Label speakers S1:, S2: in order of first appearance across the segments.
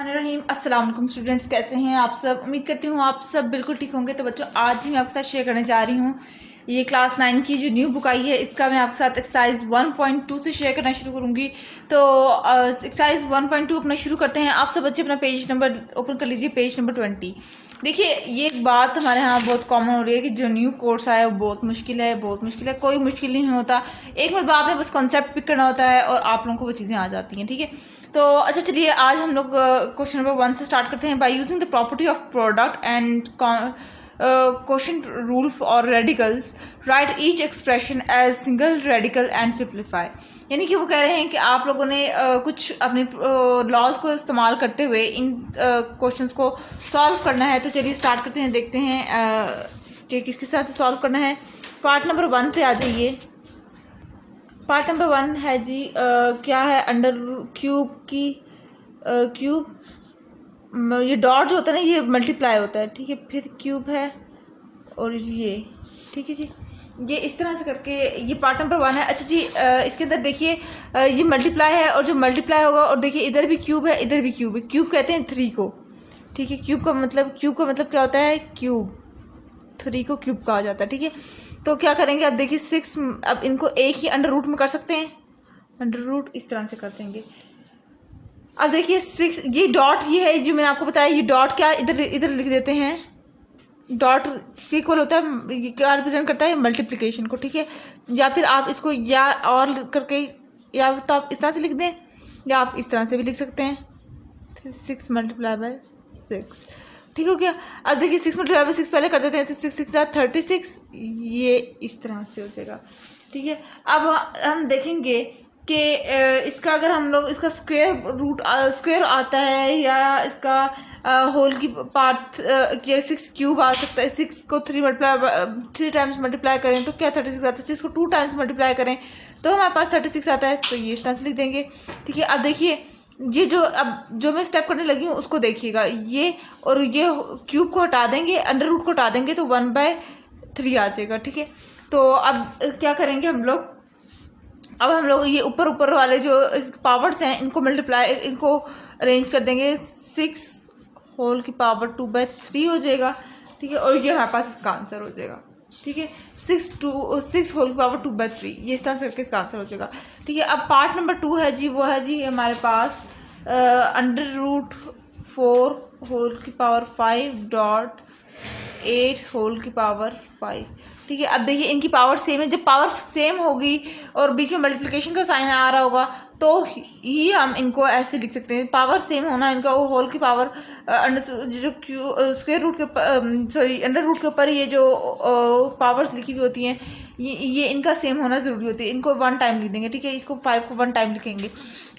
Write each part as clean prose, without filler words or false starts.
S1: बिस्मिल्लाहिर्रहमानिर्रहीम। अस्सलाम वालेकुम स्टूडेंट्स, कैसे हैं आप सब। उम्मीद करती हूँ आप सब बिल्कुल ठीक होंगे। तो बच्चों, आज ही मैं आपके साथ शेयर करने जा रही हूँ ये क्लास 9 की जो न्यू बुक आई है, इसका मैं आपके साथ एक्सरसाइज 1.2 से शेयर करना शुरू करूँगी। तो एक्सरसाइज 1.2 अपना शुरू करते हैं। आप सब बच्चे अपना पेज नंबर ओपन कर लीजिए, पेज नंबर 20। देखिए, ये एक बात हमारे यहाँ बहुत कॉमन हो रही है कि जो न्यू कोर्स आया है वो बहुत मुश्किल है, बहुत मुश्किल है। कोई मुश्किल नहीं होता, एक मिनट बाद आपने बस कॉन्सेप्ट पिक करना होता है और आप लोगों को वो चीज़ें आ जाती हैं। ठीक है, तो अच्छा चलिए, आज हम लोग क्वेश्चन नंबर 1 से स्टार्ट करते हैं। By using the property of product and quotient rule और radicals, write each expression as single radical and simplify. यानी कि वो कह रहे हैं कि आप लोगों ने कुछ अपने लॉज को इस्तेमाल करते हुए इन क्वेश्चंस को सॉल्व करना है। तो चलिए स्टार्ट करते हैं, देखते हैं कि किसके साथ सॉल्व करना है। पार्ट नंबर 1 पे आ जाइए। पार्ट नंबर 1 है जी क्या है, अंडर क्यूब की क्यूब, ये डॉट जो होता है ना ये मल्टीप्लाई होता है। ठीक है, फिर क्यूब है और ये, ठीक है जी, ये इस तरह से करके ये पार्ट नंबर 1 है। अच्छा जी, इसके अंदर देखिए ये मल्टीप्लाई है और जो मल्टीप्लाई होगा, और देखिए इधर भी क्यूब है, इधर भी क्यूब है। क्यूब कहते हैं 3 को। ठीक है, क्यूब का मतलब क्या होता है, क्यूब। 3 को क्यूब कहा जाता है। ठीक है, तो क्या करेंगे, अब देखिए 6, अब इनको एक ही अंडर रूट में कर सकते हैं, अंडर रूट इस तरह से कर देंगे। अब देखिए 6, ये डॉट ये है जो मैंने आपको बताया, ये डॉट क्या इधर इधर लिख देते हैं। डॉट इक्वल होता है, ये क्या रिप्रेजेंट करता है, मल्टीप्लिकेशन को। ठीक है, या फिर आप इसको या और करके, या तो आप इस तरह से लिख दें, या आप इस तरह से भी लिख सकते हैं 6 मल्टीप्लाई बाय 6। ठीक हो गया। अब देखिए 6 मल्टीप्लाई बाय 6 पहले कर देते हैं, तो 6 6 36, ये इस तरह से हो जाएगा। ठीक है, अब हम देखेंगे कि इसका अगर हम लोग इसका स्क्वायर आता है, या इसका होल की पार्ट 6 क्यूब आ सकता है। 6 को 3 टाइम्स मल्टीप्लाई करें तो क्या 36 आता है। 6 को 2 टाइम्स मल्टीप्लाई करें तो हमारे पास 36 आता है। तो ये इस तरह से लिख देंगे। ठीक है, अब देखिए ये जो मैं स्टेप करने लगी हूँ उसको देखिएगा, ये और ये क्यूब को हटा देंगे, अंडर रूट को हटा देंगे तो 1/3 आ जाएगा। ठीक है, तो अब क्या करेंगे हम लोग, अब हम लोग ये ऊपर वाले जो पावर्स हैं इनको इनको अरेंज कर देंगे। 6 होल की पावर 2/3 हो जाएगा। ठीक है, और ये हमारे पास इसका आंसर हो जाएगा। ठीक है, 6 होल की पावर 2/3, ये इस तरह से करके इसका आंसर हो जाएगा। ठीक है, अब पार्ट नंबर 2 है जी, वो है जी हमारे पास अंडर रूट 4 होल की पावर 5 डॉट 8 होल की पावर 5। ठीक है, अब देखिए इनकी पावर सेम है। जब पावर सेम होगी और बीच में मल्टीप्लिकेशन का साइन आ रहा होगा तो ही हम इनको ऐसे लिख सकते हैं। पावर सेम होना इनका, वो होल की पावर जो स्क्वायर रूट के अंडर रूट के ऊपर ये जो पावर्स लिखी हुई होती हैं, ये इनका सेम होना ज़रूरी होती है। इनको 1 टाइम लिख देंगे। ठीक है, इसको 5 को 1 टाइम लिखेंगे।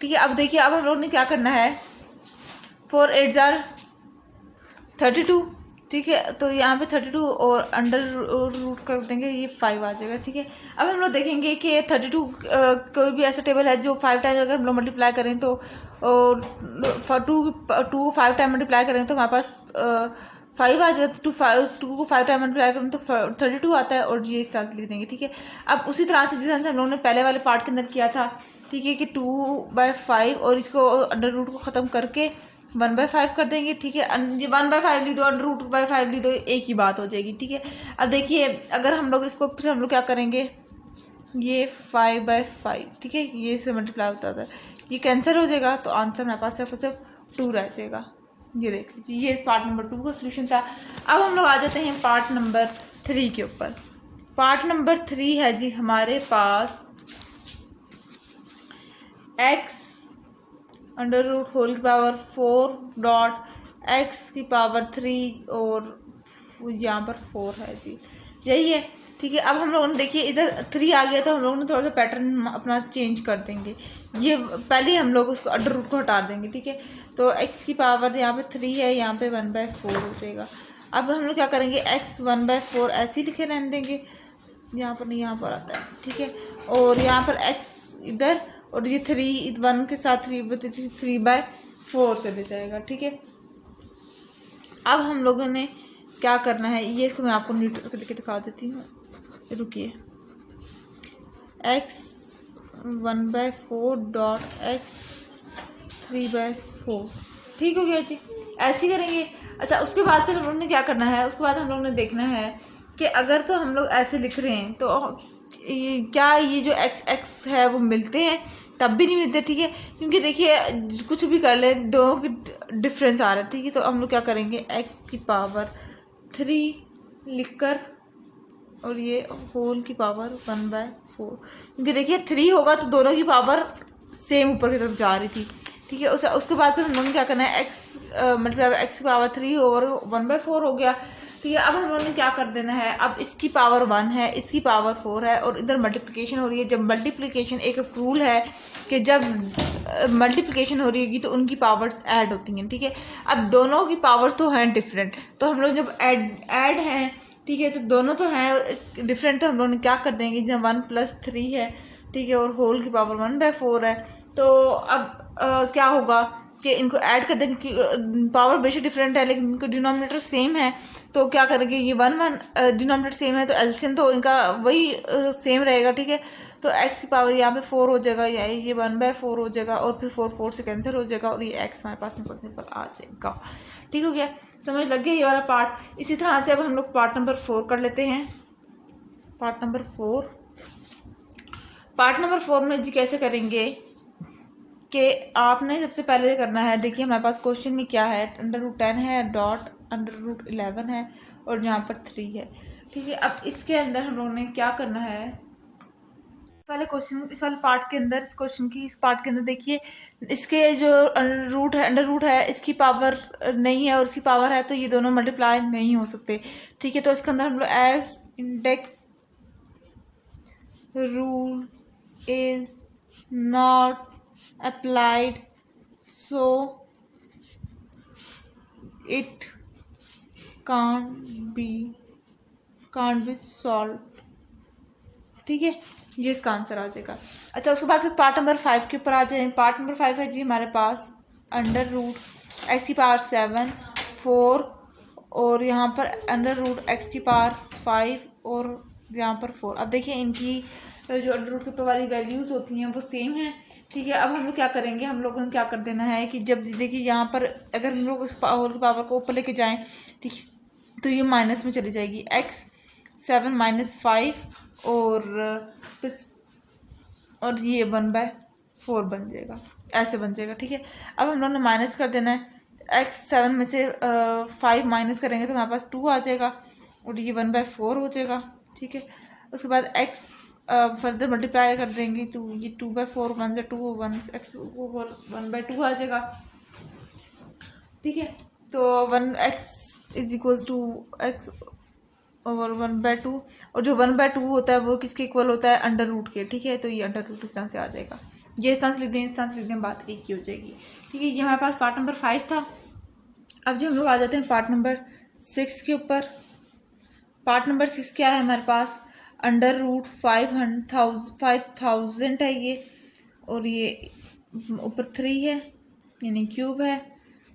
S1: ठीक है, अब देखिए अब हम लोग ने क्या करना है, 4 8 जार 32। ठीक है, तो यहाँ पे 32 और अंडर रूट कर देंगे, ये 5 आ जाएगा। ठीक है, अब हम लोग देखेंगे कि 32 कोई भी ऐसा टेबल है जो 5 टाइम अगर हम लोग मल्टीप्लाई करें तो 2 5 टाइम मल्टीप्लाई करें तो हमारे पास 5 आ जाएगा। 2 को 5 टाइम मल्टीप्लाई करें तो 32 आता है, और ये इस तरह से लिख देंगे। ठीक है, अब उसी तरह से जिस तरह से हम लोगों ने पहले वाले पार्ट के अंदर किया था, ठीक है, कि 2/5 और इसको अंडर रूट को ख़त्म करके 1/5 कर देंगे। ठीक है, 1/5 लिख दो, अंडर रूट 5 लिख दो, एक ही बात हो जाएगी। ठीक है, अब देखिए अगर हम लोग इसको फिर हम लोग क्या करेंगे, ये 5/5, ठीक है, ये से मल्टीप्लाई होता है, ये कैंसिल हो जाएगा, तो आंसर हमारे पास सिर्फ 2 रह जाएगा। ये देख लीजिए, ये इस पार्ट नंबर 2 का सोल्यूशन था। अब हम लोग आ जाते हैं पार्ट नंबर 3 के ऊपर। पार्ट नंबर 3 है जी हमारे पास x अंडर रूट होल की पावर 4 डॉट एक्स की पावर 3, और यहाँ पर 4 है जी, यही है। ठीक है, अब हम लोगों ने देखिए इधर 3 आ गया तो हम लोगों ने थोड़ा सा पैटर्न अपना चेंज कर देंगे। ये पहले हम लोग उसको अंडर रूट को हटा देंगे। ठीक है, तो x की पावर यहाँ पे 3 है, यहाँ पे 1/4 हो जाएगा। अब हम लोग क्या करेंगे, x 1/4 ऐसे ही लिखे रहने देंगे, यहाँ पर नहीं, यहाँ पर आता है। ठीक है, और यहाँ पर x इधर, और ये 3 1 के साथ 3/4 चले जाएगा। ठीक है, अब हम लोगों ने क्या करना है, ये इसको मैं आपको न्यूट्रल करके दिखा देती हूँ, रुकिए। x 1/4 डॉट x 3/4, ठीक हो गया जी, ऐसे ही करेंगे। अच्छा, उसके बाद फिर हम लोग ने क्या करना है, उसके बाद हम लोग ने देखना है कि अगर तो हम लोग ऐसे लिख रहे हैं तो क्या ये जो x है वो मिलते हैं, तब भी नहीं मिलते, ठीक है। क्योंकि देखिए कुछ भी कर ले, दोनों की डिफरेंस आ रहा है, ठीक है। तो हम लोग क्या करेंगे, x⁴ लिखकर और ये होल की पावर 1/4, क्योंकि देखिए 3 होगा तो दोनों की पावर सेम ऊपर की तरफ जा रही थी, ठीक है। उसके बाद फिर हम लोगों ने क्या करना है, x की पावर 3 ओवर 1/4 हो गया, ठीक है। अब हम लोगों ने क्या कर देना है, अब इसकी पावर 1 है, इसकी पावर 4 है और इधर मल्टीप्लिकेशन हो रही है। जब मल्टीप्लिकेशन, एक रूल है कि जब मल्टीप्लिकेशन हो रही होगी तो उनकी पावर्स ऐड होती हैं, ठीक है। अब दोनों की पावर तो हैं डिफरेंट, तो हम लोग जब ऐड हैं, ठीक है, तो दोनों तो हैं डिफरेंट, तो हम लोग ने क्या कर देंगे, जब 1 + 3 है, ठीक है, और होल की पावर 1/4 है, तो अब क्या होगा कि इनको ऐड कर देंगे कि पावर बेशक डिफरेंट है लेकिन इनको डिनोमिनेटर सेम है, तो क्या करेंगे, ये 1 डिनोमिनेटर सेम है तो एलसीएम तो इनका वही सेम रहेगा, ठीक है। तो x की पावर यहाँ पे 4 हो जाएगा, या ये 1/4 हो जाएगा और फिर 4 से कैंसिल हो जाएगा और ये x हमारे पास सिंपल आ जाएगा, ठीक हो गया, समझ लग गया ये वाला पार्ट। इसी तरह से अब हम लोग पार्ट नंबर 4 कर लेते हैं। पार्ट नंबर 4 में जी कैसे करेंगे कि आपने सबसे पहले करना है, देखिए हमारे पास क्वेश्चन में क्या है, √10 है, डॉट √11 है और यहाँ पर 3 है, ठीक है। अब इसके अंदर हम लोगों ने क्या करना है, इस वाले पार्ट के अंदर, इस पार्ट के अंदर देखिए इसके जो अंडर रूट है इसकी पावर नहीं है और इसकी पावर है, तो ये दोनों मल्टीप्लाई नहीं हो सकते, ठीक है। तो इसके अंदर हम लोग as index rule is not applied so it can't be solved, ठीक है, ये इसका आंसर आ जाएगा। अच्छा, उसके बाद फिर पार्ट नंबर 5 के ऊपर आ जाए। पार्ट नंबर 5 है जी हमारे पास √x की पावर 7 4 और यहाँ पर √x की पावर 5 और यहाँ पर 4। अब देखिए इनकी जो अंडर के ऊपर वाली वैल्यूज़ होती हैं वो सेम है, ठीक है। अब हम लोग क्या करेंगे, हम लोगों ने क्या कर देना है कि जब देखिए यहाँ पर अगर हम लोग इस होल की पावर को ऊपर लेके जाएं, ठीक है, तो ये माइनस में चली जाएगी, x7 - 5 और ये 1/4 बन जाएगा, ऐसे बन जाएगा, ठीक है। अब हम लोगों ने माइनस कर देना है, x7 में से 5 माइनस करेंगे तो हमारे पास 2 आ जाएगा और ये 1/4 हो जाएगा, ठीक है। उसके बाद x फर्दर मल्टीप्लाई कर देंगे तो ये 2/4 1 से 2 1 x 1/2 आ जाएगा, ठीक है। तो 1x = x ओवर 1/2 और जो 1/2 होता है वो किसके इक्वल होता है, अंडर रूट के, ठीक है। तो ये अंडर रूट इस तरह से आ जाएगा, ये इस तरह से लिख दें, इस तरह से लिख दें, बात एक ही हो जाएगी, ठीक है। ये हमारे पास पार्ट नंबर 5 था। अब जो हम लोग आ जाते हैं पार्ट नंबर 6 के ऊपर। पार्ट नंबर 6 क्या है हमारे पास, √5000 है ये और ये ऊपर 3 है यानी क्यूब है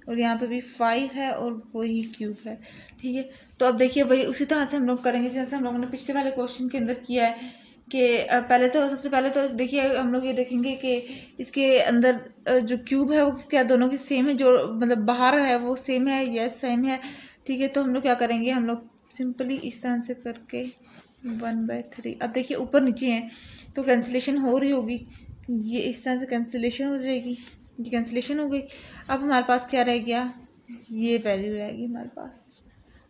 S1: और यहाँ पे भी 5 है और वही क्यूब है, ठीक है। तो अब देखिए वही उसी तरह से हम लोग करेंगे जैसे हम लोगों ने पिछले वाले क्वेश्चन के अंदर किया है कि सबसे पहले तो देखिए हम लोग ये देखेंगे कि इसके अंदर जो क्यूब है वो क्या दोनों की सेम है, जो मतलब बाहर है वो सेम है, यस सेम है, ठीक है। तो हम लोग क्या करेंगे, हम लोग सिंपली इस तरह से करके 1/3। अब देखिए ऊपर नीचे हैं तो कैंसिलेशन हो रही होगी, ये इस तरह से कैंसिलेशन हो जाएगी, ये कैंसिलेशन हो गई। अब हमारे पास क्या रह गया, ये वैल्यू रहेगी हमारे पास,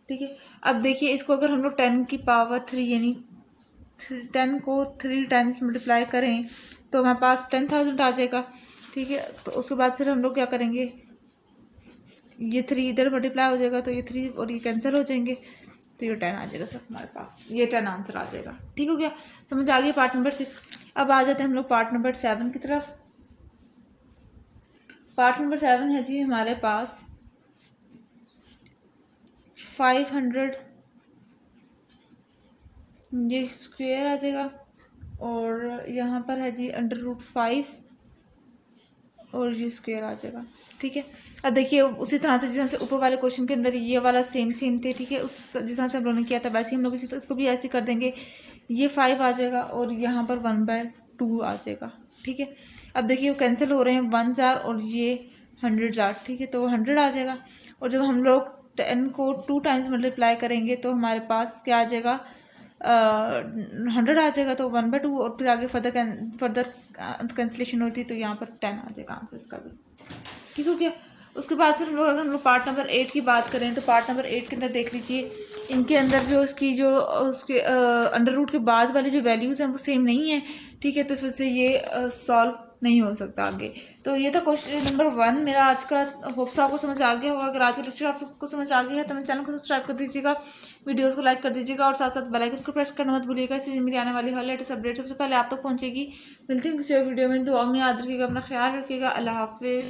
S1: ठीक है। अब देखिए इसको अगर हम लोग 10 की पावर 3 यानी 10 को 3 टाइम्स मल्टीप्लाई करें तो हमारे पास 10,000 आ जाएगा, ठीक है। तो उसके बाद फिर हम लोग क्या करेंगे, ये 3 इधर मल्टीप्लाई हो जाएगा तो ये 3 और ये कैंसिल हो जाएंगे तो ये 10 आ जाएगा सब हमारे पास, ये 10 आंसर आ जाएगा, ठीक हो गया, समझ आ गया पार्ट नंबर 6। अब आ जाते हैं हम लोग पार्ट नंबर 7 की तरफ। पार्ट नंबर 7 है जी हमारे पास 500, ये स्क्वायर आ जाएगा और यहाँ पर है जी √5 और ये स्क्वायर आ जाएगा, ठीक है। अब देखिए उसी तरह से जिस तरह से ऊपर वाले क्वेश्चन के अंदर ये वाला सेम थे, ठीक है, उस जिस तरह से हम लोगों ने किया था वैसे ही हम लोग इसी इसको भी ऐसे कर देंगे, ये 5 आ जाएगा और यहाँ पर 1/2 आ जाएगा, ठीक है। अब देखिए वो कैंसिल हो रहे हैं 1 जार और ये 100 ठीक है, तो 100 आ जाएगा। और जब हम लोग 10 को 2 टाइम्स मल्टीप्लाई करेंगे तो हमारे पास क्या आ जाएगा, 100 आ जाएगा। तो 1/2 और फिर आगे फर्दर कैंसिलेशन होती है तो यहाँ पर 10 आ जाएगा आंसर इसका भी। ठीक हो गया। उसके बाद फिर अगर हम लोग पार्ट नंबर 8 की बात करें तो पार्ट नंबर 8 के अंदर देख लीजिए, इनके अंदर जो इसकी जो उसके अंडर रूट के बाद वाले जो वैल्यूज़ हैं वो सेम नहीं है। ठीक है, तो इस वजह से ये सॉल्व नहीं हो सकता आगे। तो ये था क्वेश्चन नंबर 1 मेरा आज का। होप्स आपको समझ आ गया होगा। अगर आज का लेक्चर आप सबको समझ आ गया है तो मेरे चैनल को सब्सक्राइब कर दीजिएगा, वीडियोस को लाइक कर दीजिएगा और साथ साथ बेल आइकन को प्रेस करना मत भूलिएगा। इससे मेरी आने वाली हर लेटेस्ट अपडेट सबसे पहले आप तक पहुंचेगी। मिलती हूँ किसी और वीडियो में। दुआ में याद रखिएगा, अपना ख्याल रखिएगा। अल्लाह हाफिज़।